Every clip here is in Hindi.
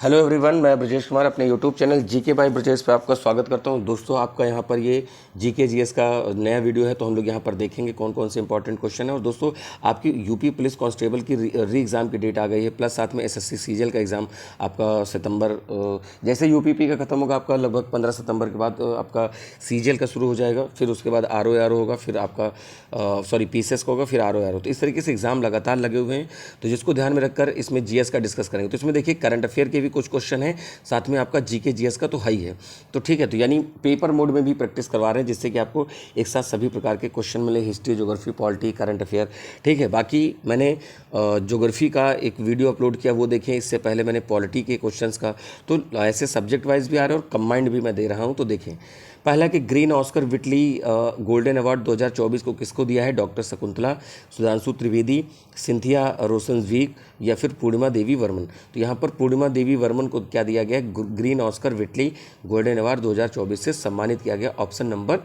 हेलो एवरीवन, मैं ब्रजेश कुमार अपने YouTube channel GK by Brajesh पे आपका स्वागत करता हूं। दोस्तों, आपका यहां पर ये जीके जीएस का नया वीडियो है, तो हम लोग यहां पर देखेंगे कौन कौन से इंपॉर्टेंट क्वेश्चन है। और दोस्तों, आपकी यूपी पुलिस कांस्टेबल की री एग्ज़ाम की डेट आ गई है, प्लस साथ में एसएससी सीजीएल का एग्ज़ाम आपका सितंबर जैसे यूपीपी का खत्म होगा आपका लगभग 15 सितंबर के बाद आपका सीजीएल का शुरू हो जाएगा, फिर उसके बाद आरओ होगा, फिर आपका पीसीएस का होगा, फिर आरओ। तो इस तरीके से एग्ज़ाम लगातार लगे हुए हैं, तो जिसको ध्यान में रखकर इसमें जीएस का डिस्कस करेंगे। तो इसमें देखिए करंट अफेयर के भी कुछ क्वेश्चन है, साथ में आपका जीके जीएस का तो हाई है। तो ठीक है, तो यानी पेपर मोड में भी प्रैक्टिस करवा रहे हैं, जिससे कि आपको एक साथ सभी प्रकार के क्वेश्चन मिले, history, geography, polity, current affair. ठीक है, बाकी मैंने ज्योग्राफी का एक वीडियो अपलोड किया, वो देखें। इससे पहले मैंने पॉलिटी के क्वेश्चंस का, तो ऐसे सब्जेक्ट वाइज भी आ रहे हैं और कंबाइंड भी मैं दे रहा हूँ। तो देखें, पहला कि ग्रीन ऑस्कर विटली गोल्डन अवार्ड 2024 को किसको दिया है? डॉक्टर शकुंतला, सुधांशु त्रिवेदी, सिंथिया रोशनवीक या फिर पूर्णिमा देवी वर्मन। तो यहाँ पर पूर्णिमा देवी वर्मन को क्या दिया गया है? ग्रीन ऑस्कर विटली गोल्डन अवार्ड 2024 से सम्मानित किया गया। ऑप्शन नंबर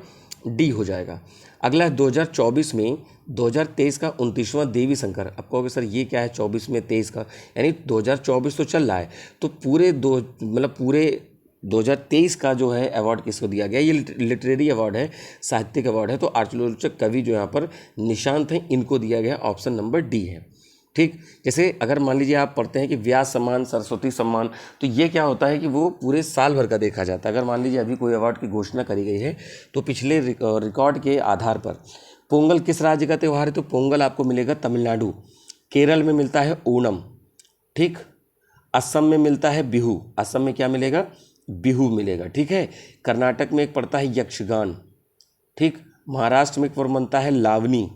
डी हो जाएगा। अगला है 2024 में 2023 का 29वां देवी शंकर। आप कहोगे सर ये क्या है 24 में 23 का? यानी 2024 तो चल रहा है, तो पूरे 2023 का जो है अवार्ड किसको दिया गया? ये लिटरेरी अवार्ड है, साहित्यिक अवार्ड है। तो आर्चलोचक कवि जो यहाँ पर निशांत हैं, इनको दिया गया। ऑप्शन नंबर डी है। ठीक, जैसे अगर मान लीजिए आप पढ़ते हैं कि व्यास सम्मान, सरस्वती सम्मान, तो ये क्या होता है कि वो पूरे साल भर का देखा जाता है। अगर मान लीजिए अभी कोई अवार्ड की घोषणा करी गई है, तो पिछले रिकॉर्ड के आधार पर पोंगल किस राज्य का त्यौहार है? तो पोंगल आपको मिलेगा तमिलनाडु। केरल में मिलता है ओणम। ठीक, असम में मिलता है बिहू। असम में क्या मिलेगा? बिहू मिलेगा। ठीक है, कर्नाटक में एक पड़ता है यक्षगान। ठीक, महाराष्ट्र में एक बनता है लावनी।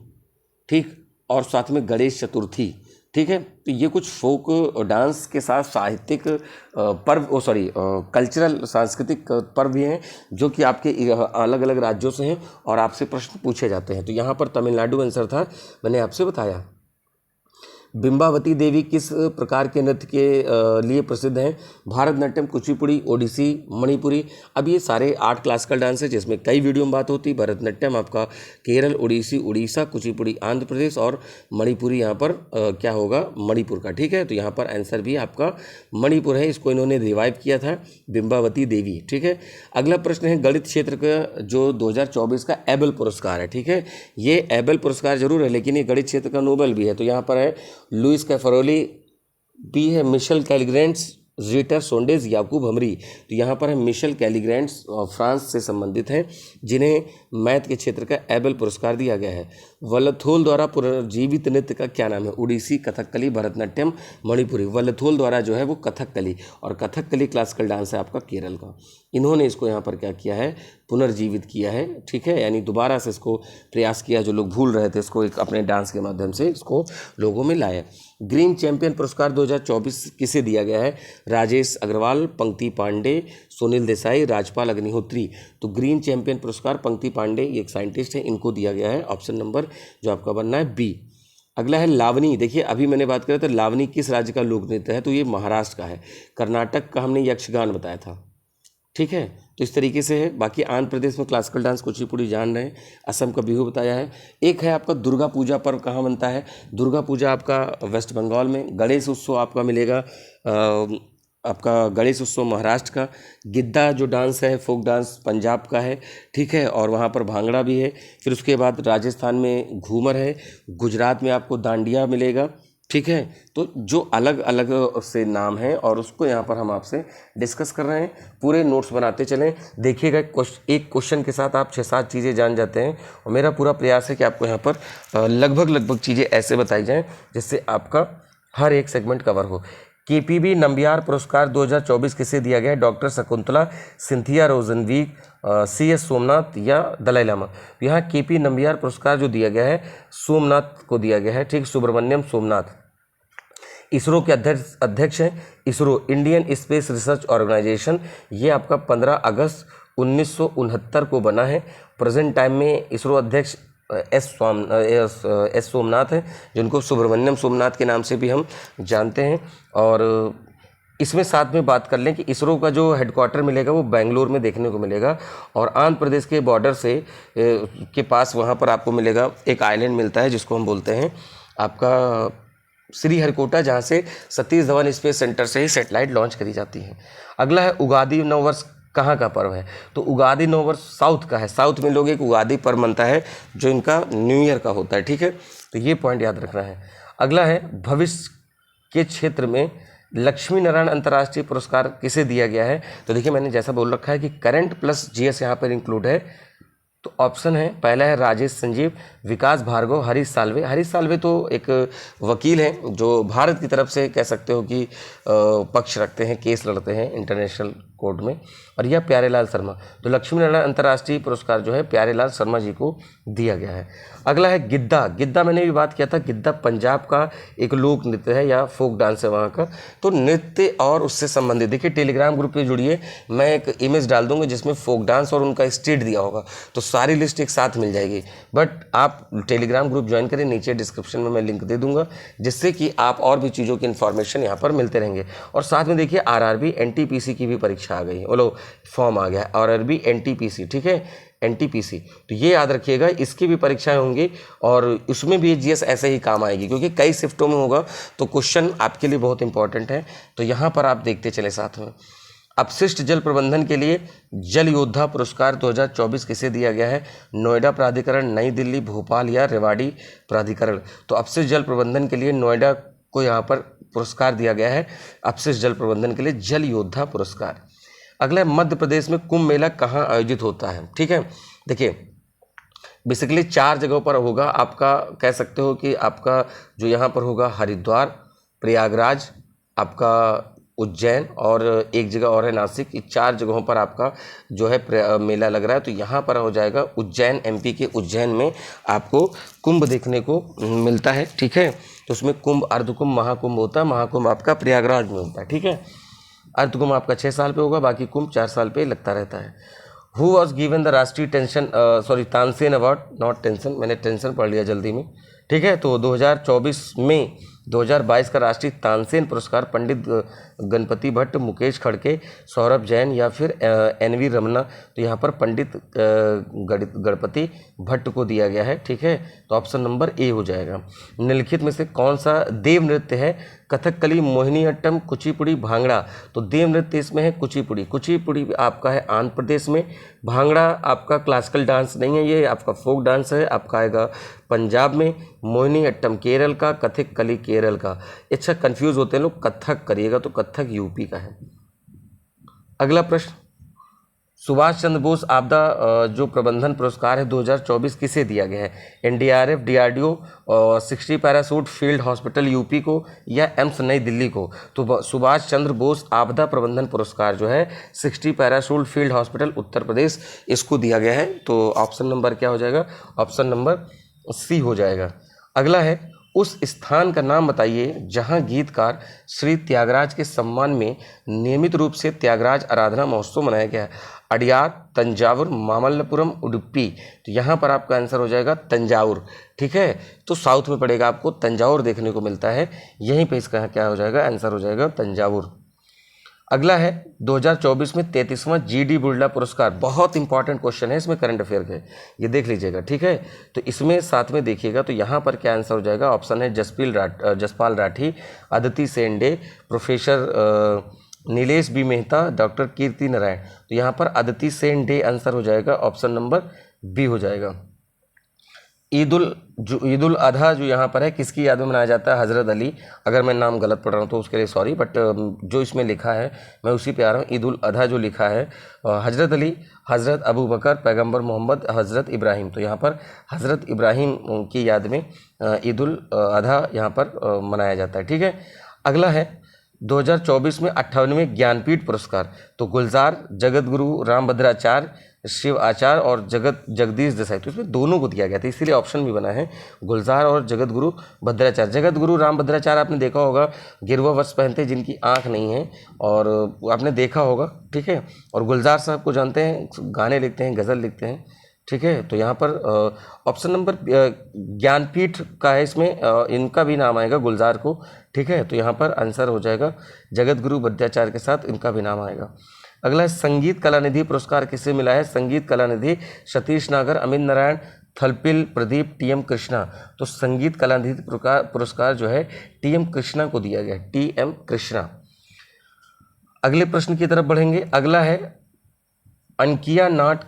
ठीक, और साथ में गणेश चतुर्थी। ठीक है, तो ये कुछ फोक डांस के साथ साहित्यिक पर्व कल्चरल सांस्कृतिक पर्व भी हैं, जो कि आपके अलग अलग राज्यों से हैं और आपसे प्रश्न पूछे जाते हैं। तो यहाँ पर तमिलनाडु आंसर था, मैंने आपसे बताया। बिंबावती देवी किस प्रकार के नृत्य के लिए प्रसिद्ध हैं? भारतनाट्यम, कुचिपुड़ी, ओडिसी, मणिपुरी। अब ये सारे 8 क्लासिकल डांस है, जिसमें कई वीडियो में बात होती है। भरतनाट्यम आपका केरल, ओडिसी उड़ीसा, कुचिपुड़ी आंध्र प्रदेश और मणिपुरी यहाँ पर क्या होगा? मणिपुर का। ठीक है, तो यहाँ पर आंसर भी आपका मणिपुर है। इसको इन्होंने रिवाइव किया था, बिंबावती देवी। ठीक है, अगला प्रश्न है गणित क्षेत्र का जो 2024 का एबल पुरस्कार है। ठीक है, ये एबल पुरस्कार जरूर है, लेकिन ये गणित क्षेत्र का नोबेल भी है। तो यहाँ पर है लुइस कैफरोली, बी है मिशेल कैलिग्रेंट्स, जीटर सोंडेज, याकूब हमरी। तो यहाँ पर है मिशेल कैलिग्रेंट्स, फ्रांस से संबंधित हैं, जिन्हें मैथ के क्षेत्र का एबल पुरस्कार दिया गया है। वल्लथोल द्वारा पुनर्जीवित नृत्य का क्या नाम है? उड़ीसी, कथकली, भरतनाट्यम, मणिपुरी। वल्लथोल द्वारा जो है वो कथकली, और कथकली क्लासिकल डांस है आपका केरल का। इन्होंने इसको यहाँ पर क्या किया है? पुनर्जीवित किया है। ठीक है, यानी दोबारा से इसको प्रयास किया, जो लोग भूल रहे थे इसको, एक अपने डांस के माध्यम से इसको लोगों में लाया। ग्रीन चैंपियन पुरस्कार 2024 किसे दिया गया है? राजेश अग्रवाल, पंक्ति पांडे, सुनील देसाई, राजपाल अग्निहोत्री। तो ग्रीन चैंपियन पुरस्कार पंक्ति पांडे, ये एक साइंटिस्ट है, इनको दिया गया है। ऑप्शन नंबर जो आपका बनना है बी। अगला है लावनी। देखिए, अभी मैंने बात करी तो लावनी किस राज्य का लोक नृत्य है? तो ये महाराष्ट्र का है। कर्नाटक का हमने यक्षगान बताया था। ठीक है, तो इस तरीके से है। बाकी आंध्र प्रदेश में क्लासिकल डांस कुचिपुड़ी जान रहे हैं, असम का बिहू बताया है। एक है आपका दुर्गा पूजा पर्व कहाँ बनता है? दुर्गा पूजा आपका वेस्ट बंगाल में। गणेश उत्सव आपका मिलेगा आपका गणेश उत्सव महाराष्ट्र का। गिद्दा जो डांस है, फोक डांस, पंजाब का है। ठीक है, और वहाँ पर भांगड़ा भी है। फिर उसके बाद राजस्थान में घूमर है, गुजरात में आपको दांडिया मिलेगा। ठीक है, तो जो अलग अलग से नाम हैं और उसको यहाँ पर हम आपसे डिस्कस कर रहे हैं। पूरे नोट्स बनाते चलें, देखिएगा एक क्वेश्चन के साथ आप 6-7 चीज़ें जान जाते हैं। और मेरा पूरा प्रयास है कि आपको यहाँ पर लगभग चीज़ें ऐसे बताई जाएं जिससे आपका हर एक सेगमेंट कवर हो। केपीबी नंबियार पुरस्कार 2024 किसे दिया गया है? डॉक्टर शकुंतला, सिंथिया रोजनवीक, CS सोमनाथ या दलाई लामा। यहाँ केपी नंबियार पुरस्कार जो दिया गया है सोमनाथ को दिया गया है। ठीक, सुब्रमण्यम सोमनाथ। इसरो के अध्यक्ष हैं। ISRO Indian Space Research Organisation, ये आपका 15 अगस्त 1969 को बना है। प्रेजेंट टाइम में इसरो अध्यक्ष एस सोमनाथ हैं, जिनको सुब्रमण्यम सोमनाथ के नाम से भी हम जानते हैं। और इसमें साथ में बात कर लें कि इसरो का जो हेडक्वार्टर मिलेगा वो बेंगलोर में देखने को मिलेगा, और आंध्र प्रदेश के बॉर्डर से के पास वहाँ पर आपको मिलेगा एक आइलैंड मिलता है, जिसको हम बोलते हैं आपका श्रीहरिकोटा, जहाँ से सतीश धवन स्पेस सेंटर से ही सैटेलाइट लॉन्च करी जाती है। अगला है उगादी नववर्ष कहाँ का पर्व है? तो उगादी नववर्ष साउथ का है। साउथ में लोग एक उगादी पर्व मनता है जो इनका न्यू ईयर का होता है, ठीक है, तो ये पॉइंट याद रखना है। अगला है भविष्य के क्षेत्र में लक्ष्मी नारायण अंतर्राष्ट्रीय पुरस्कार किसे दिया गया है? तो देखिए मैंने जैसा बोल रखा है कि करंट प्लस जीएस यहाँ पर इंक्लूड है, तो ऑप्शन है पहला है राजेश संजीव, विकास भार्गव, हरीश साल्वे। हरीश साल्वे तो एक वकील हैं जो भारत की तरफ से कह सकते हो कि पक्ष रखते हैं, केस लड़ते हैं इंटरनेशनल कोर्ट में। और यह प्यारेलाल शर्मा, तो लक्ष्मी नारायण अंतर्राष्ट्रीय पुरस्कार जो है प्यारेलाल शर्मा जी को दिया गया है। अगला है गिद्दा। गिद्दा मैंने भी बात किया था, गिद्दा पंजाब का एक लोक नृत्य है या फोक डांस है वहाँ का। तो नृत्य और उससे संबंधित देखिए टेलीग्राम ग्रुप पे जुड़िए, मैं एक इमेज डाल दूंगा जिसमें फोक डांस और उनका स्टेट दिया होगा, तो सारी लिस्ट एक साथ मिल जाएगी। बट आप टेलीग्राम ग्रुप ज्वाइन करें, नीचे डिस्क्रिप्शन में मैं लिंक दे दूंगा, जिससे कि आप और भी चीज़ों की इन्फॉर्मेशन यहाँ पर मिलते रहेंगे। और साथ में देखिए आरआरबी एनटीपीसी की भी परीक्षा आ गई है, बोलो फॉर्म आ गया है आरआरबी एनटीपीसी, ठीक है, एनटीपीसी, तो ये याद रखिएगा इसकी भी परीक्षाएं होंगी और उसमें भी जीएस ऐसे ही काम आएगी, क्योंकि कई शिफ्टों में होगा, तो क्वेश्चन आपके लिए बहुत इंपॉर्टेंट है। तो यहाँ पर आप देखते चले साथ में। अपशिष्ट जल प्रबंधन के लिए जल योद्धा पुरस्कार 2024 किसे दिया गया है? नोएडा प्राधिकरण, नई दिल्ली, भोपाल या रेवाड़ी प्राधिकरण। तो अपशिष्ट जल प्रबंधन के लिए नोएडा को यहाँ पर पुरस्कार दिया गया है, अपशिष्ट जल प्रबंधन के लिए जल योद्धा पुरस्कार। अगला मध्य प्रदेश में कुंभ मेला कहाँ आयोजित होता है? ठीक है, देखिए बेसिकली 4 जगहों पर होगा। आपका कह सकते हो कि आपका जो यहाँ पर होगा हरिद्वार, प्रयागराज, आपका उज्जैन और एक जगह और है नासिक। 4 जगहों पर आपका जो है मेला लग रहा है। तो यहाँ पर हो जाएगा उज्जैन, एमपी के उज्जैन में आपको कुंभ देखने को मिलता है, ठीक है। तो उसमें कुंभ, अर्धकुंभ, महाकुंभ होता है। महाकुंभ आपका प्रयागराज में होता है, ठीक है। अर्धकुंभ आपका 6 साल पे होगा, बाकी कुंभ 4 साल पे लगता रहता है। हु वॉज गिवन द राष्ट्रीय तानसेन अवार्ड, नॉट टेंशन, मैंने टेंशन पढ़ लिया जल्दी में, ठीक है। तो 2024 में 2022 का राष्ट्रीय तानसेन पुरस्कार पंडित गणपति भट्ट, मुकेश खड़के, सौरभ जैन या फिर एनवी रमना। तो यहाँ पर पंडित गणपति भट्ट को दिया गया है, ठीक है। तो ऑप्शन नंबर ए हो जाएगा। निम्नलिखित में से कौन सा देव नृत्य है? कथकली, मोहिनीअट्टम, कुचिपुड़ी, भांगड़ा। तो देव नृत्य इसमें है कुचिपुड़ी। कुचिपुड़ी आपका है आंध्र प्रदेश में, भांगड़ा आपका क्लासिकल डांस नहीं है, ये आपका फोक डांस है, आपका आएगा पंजाब में। मोहिनीअट्टम केरल का, कथकली केरल का। अच्छा कंफ्यूज होते हैं लोग, कथक करिएगा तो कथक यूपी का है। अगला प्रश्न, सुभाष चंद्र बोस आपदा जो प्रबंधन पुरस्कार है 2024 किसे दिया गया है? एनडीआरएफ, डीआरडीओ और 60 पैराशूट फील्ड हॉस्पिटल यूपी को या एम्स नई दिल्ली को? तो सुभाष चंद्र बोस आपदा प्रबंधन पुरस्कार जो है 60 parachute field hospital Uttar Pradesh, इसको दिया गया है। तो ऑप्शन नंबर क्या हो जाएगा? ऑप्शन नंबर सी हो जाएगा। अगला है, उस स्थान का नाम बताइए जहां गीतकार श्री त्यागराज के सम्मान में नियमित रूप से त्यागराज आराधना महोत्सव मनाया गया है। अडियार, तंजावुर, मामल्लपुरम, उडुपी। तो यहाँ पर आपका आंसर हो जाएगा तंजावुर, ठीक है। तो साउथ में पड़ेगा, आपको तंजावुर देखने को मिलता है, यहीं पे इसका क्या हो जाएगा? आंसर हो जाएगा तंजावुर। अगला है 2024 में 33वां जीडी बुर्ला पुरस्कार, बहुत इंपॉर्टेंट क्वेश्चन है, इसमें करंट अफेयर के, ये देख लीजिएगा, ठीक है। तो इसमें साथ में देखिएगा, तो यहाँ पर क्या आंसर हो जाएगा? ऑप्शन है Jaspal Rathi, Aditi Sende, professor Nilesh B Mehta, doctor Kirti Narayan. तो यहाँ पर अदिति सेंडे आंसर हो जाएगा, ऑप्शन नंबर बी हो जाएगा। ईद उल अधा जो यहाँ पर है किसकी याद में मनाया जाता है? हज़रत अली। अगर मैं नाम गलत पढ़ रहा हूँ तो उसके लिए सॉरी, बट जो इसमें लिखा है मैं उसी पे आ रहा हूँ। ईद उल अधा जो लिखा है, हज़रत अली, हज़रत अबू बकर, पैगम्बर मोहम्मद, हज़रत इब्राहिम। तो यहाँ पर हज़रत इब्राहिम की याद में ईद उल अधा यहाँ पर मनाया जाता है, ठीक है। अगला है 2024 में 58वें ज्ञानपीठ पुरस्कार। तो गुलजार, जगत गुरु रामभद्राचार्य, शिव आचार्य और जगदीश देसाई। तो इसमें दोनों को दिया गया था, इसीलिए ऑप्शन भी बना है गुलजार और जगत गुरु भद्राचार्य। जगत गुरु रामभद्राचार्य आपने देखा होगा, गिरवा वस्त्र पहनते जिनकी आंख नहीं है, और आपने देखा होगा, ठीक है। और गुलजार साहब को जानते हैं, गाने लिखते हैं, गज़ल लिखते हैं, ठीक है। तो यहाँ पर ऑप्शन नंबर ज्ञानपीठ का है, इसमें इनका भी नाम आएगा गुलजार को, ठीक है। तो यहाँ पर आंसर हो जाएगा जगत गुरु भद्राचार्य के साथ इनका भी नाम आएगा। अगला है, संगीत कला निधि पुरस्कार किसे मिला है? संगीत कला निधि सतीश नागर, अमित नारायण, थलपिल प्रदीप टीएम कृष्णा, तो संगीत कलानिधि पुरस्कार जो है टीएम कृष्णा को दिया गया, टीएम कृष्णा। अगले प्रश्न की तरफ बढ़ेंगे। अगला है अंकिया नाट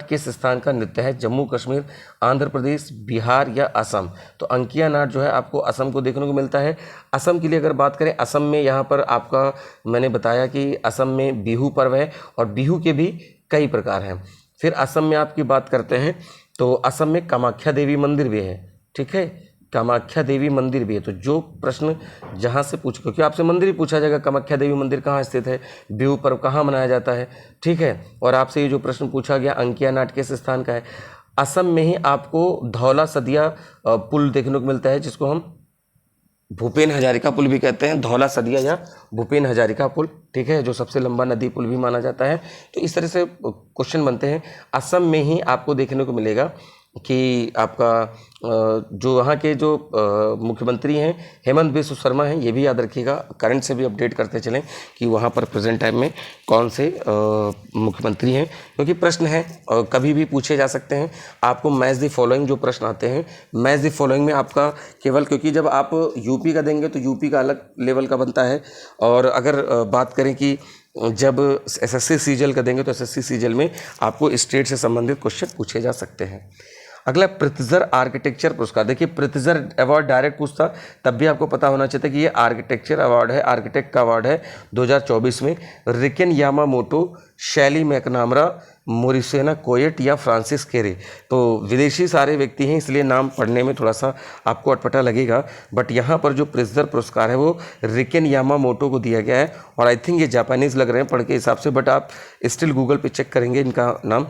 किस स्थान का नृत्य है? जम्मू कश्मीर, आंध्र प्रदेश, बिहार या असम? तो अंकिया नाट जो है आपको असम को देखने को मिलता है। असम के लिए अगर बात करें, असम में यहाँ पर आपका मैंने बताया कि असम में बिहू पर्व है और बिहू के भी कई प्रकार हैं। फिर असम में आपकी बात करते हैं तो असम में कामाख्या देवी मंदिर भी है, ठीक है, कामाख्या देवी मंदिर भी है। तो जो प्रश्न जहाँ से पूछ, क्योंकि आपसे मंदिर ही पूछा जाएगा, कामाख्या देवी मंदिर कहाँ स्थित है, बिहू पर्व कहाँ मनाया जाता है, ठीक है। और आपसे ये जो प्रश्न पूछा गया अंकिया नाट किस स्थान का है, असम में ही आपको धौला सदिया पुल देखने को मिलता है, जिसको हम भूपेन हजारिका पुल भी कहते हैं, धौला सदिया या भूपेन हजारिका पुल, ठीक है, जो सबसे लंबा नदी पुल भी माना जाता है। तो इस तरह से क्वेश्चन बनते हैं। असम में ही आपको देखने को मिलेगा कि आपका जो वहाँ के जो मुख्यमंत्री हैं हेमंत बिस्व शर्मा हैं, ये भी याद रखिएगा, करंट से भी अपडेट करते चलें कि वहाँ पर प्रेजेंट टाइम में कौन से मुख्यमंत्री हैं, क्योंकि प्रश्न है कभी भी पूछे जा सकते हैं। आपको मैच द फॉलोइंग जो प्रश्न आते हैं, मैच द फॉलोइंग में आपका केवल, क्योंकि जब आप यूपी का देंगे तो यूपी का अलग लेवल का बनता है, और अगर बात करें कि जब एसएससी सीजीएल का देंगे तो एसएससी सीजीएल में आपको स्टेट से संबंधित क्वेश्चन पूछे जा सकते हैं। अगला प्रित्जर आर्किटेक्चर पुरस्कार। देखिए प्रित्जर अवार्ड डायरेक्ट पूछता तब भी आपको पता होना चाहिए कि ये आर्किटेक्चर अवार्ड है, आर्किटेक्ट का अवार्ड है 2024 में। रिकेन यामामोटो, शैली मैकनामरा, मोरिसेना कोयट या फ्रांसिस केरे। तो विदेशी सारे व्यक्ति हैं, इसलिए नाम पढ़ने में थोड़ा सा आपको अटपटा लगेगा, बट यहाँ पर जो प्रित्जर पुरस्कार है वो रिकेन यामामोटो को दिया गया है, और आई थिंक ये जापानीज़ लग रहे हैं पढ़ के हिसाब से, बट आप स्टिल गूगल पे चेक करेंगे इनका नाम।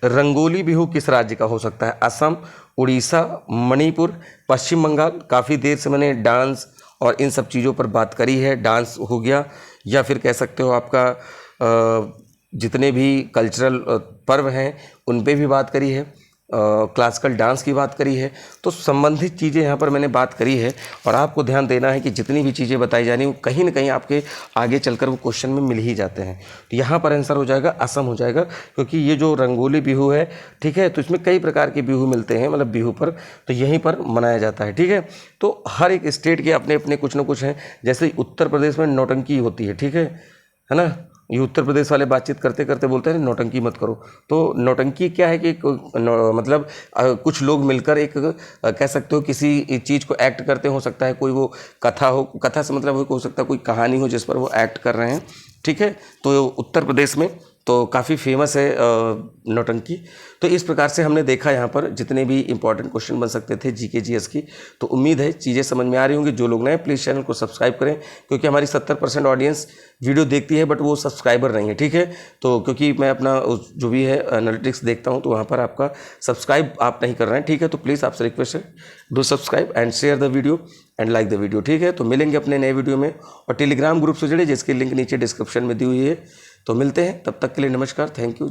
रंगोली बिहू किस राज्य का हो सकता है? असम, उड़ीसा, मणिपुर, पश्चिम बंगाल। काफ़ी देर से मैंने डांस और इन सब चीज़ों पर बात करी है, डांस हो गया, या फिर कह सकते हो आपका जितने भी कल्चरल पर्व हैं उन पे भी बात करी है, क्लासिकल डांस की बात करी है, तो संबंधित चीज़ें यहाँ पर मैंने बात करी है। और आपको ध्यान देना है कि जितनी भी चीज़ें बताई जानी वो कहीं ना कहीं आपके आगे चलकर वो क्वेश्चन में मिल ही जाते हैं। तो यहाँ पर आंसर हो जाएगा असम हो जाएगा, क्योंकि ये जो रंगोली बिहू है, ठीक है, तो इसमें कई प्रकार के बिहू मिलते हैं, मतलब बिहू पर, तो यहीं पर मनाया जाता है, ठीक है। तो हर एक स्टेट के अपने अपने कुछ ना कुछ हैं, जैसे उत्तर प्रदेश में नौटंकी होती है, ठीक है ना। ये उत्तर प्रदेश वाले बातचीत करते करते बोलते हैं नौटंकी मत करो। तो नौटंकी क्या है कि मतलब कुछ लोग मिलकर एक कह सकते हो किसी चीज़ को एक्ट करते हो सकता है कोई वो कथा हो, कथा से मतलब हो सकता है कोई कहानी हो जिस पर वो एक्ट कर रहे हैं, ठीक है। तो उत्तर प्रदेश में तो काफ़ी फेमस है नौटंकी। तो इस प्रकार से हमने देखा यहाँ पर जितने भी इंपॉर्टेंट क्वेश्चन बन सकते थे जीके जीएस की। तो उम्मीद है चीज़ें समझ में आ रही होंगी। जो लोग नए प्लीज़ चैनल को सब्सक्राइब करें, क्योंकि हमारी 70% ऑडियंस वीडियो देखती है बट वो सब्सक्राइबर नहीं है, ठीक है। तो क्योंकि मैं अपना जो भी है एनालिटिक्स देखता हूँ तो वहाँ पर आपका सब्सक्राइब आप नहीं कर रहे हैं, ठीक है। तो प्लीज़ आपसे रिक्वेस्ट है, do subscribe and share the video and like the video, ठीक है। तो मिलेंगे अपने नए वीडियो में, और टेलीग्राम ग्रुप से जुड़े जिसकी लिंक नीचे डिस्क्रिप्शन में दी हुई है। तो मिलते हैं, तब तक के लिए नमस्कार, थैंक यू।